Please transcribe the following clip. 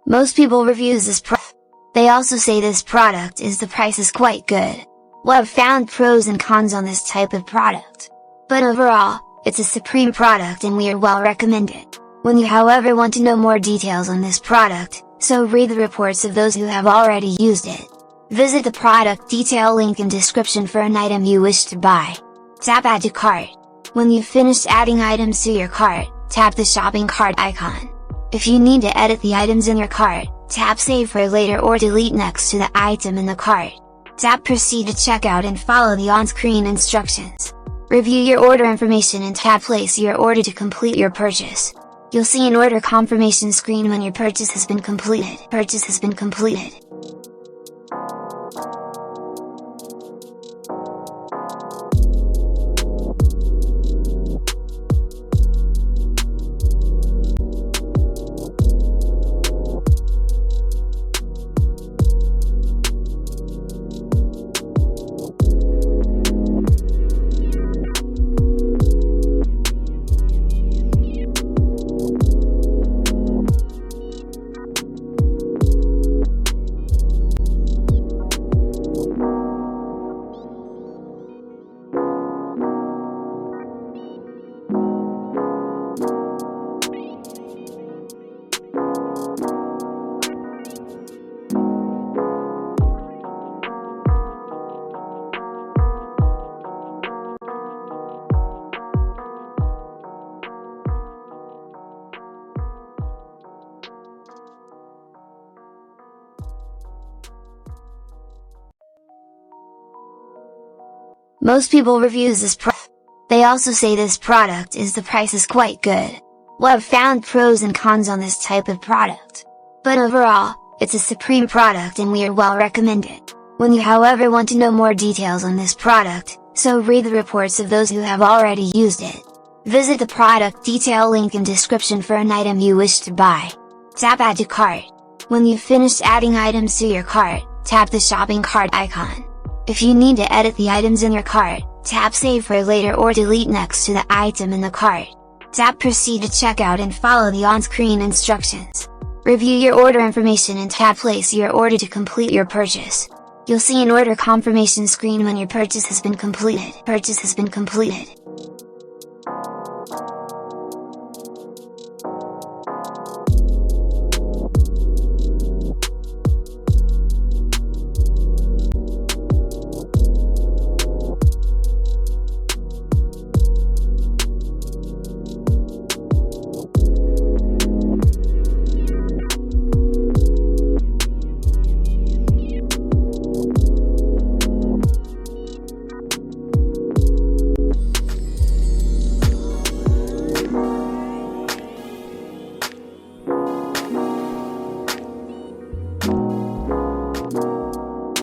Most people reviews this product. They also say this product is the price is quite good. Well, I've found pros and cons on this type of product. But overall, it's a supreme product and we are well recommend it. When you however want to know more details on this product, so read the reports of those who have already used it. Visit the product detail link in description for an item you wish to buy. Tap add to cart. When you've finished adding items to your cart, tap the shopping cart icon. If you need to edit the items in your cart, tap save for later or delete next to the item in the cart. Tap proceed to checkout and follow the on-screen instructions. Review your order information and tap place your order to complete your purchase. You'll see an order confirmation screen when your purchase has been completed. Most people reviews this product. They also say this product is the price is quite good. Well, I've found pros and cons on this type of product. But overall, it's a supreme product and we are well recommend it. When you however want to know more details on this product, so read the reports of those who have already used it. Visit the product detail link in description for an item you wish to buy. Tap add to cart. When you've finished adding items to your cart, tap the shopping cart icon. If you need to edit the items in your cart, tap save for later or delete next to the item in the cart. Tap proceed to checkout and follow the on-screen instructions. Review your order information and tap place your order to complete your purchase. You'll see an order confirmation screen when your purchase has been completed.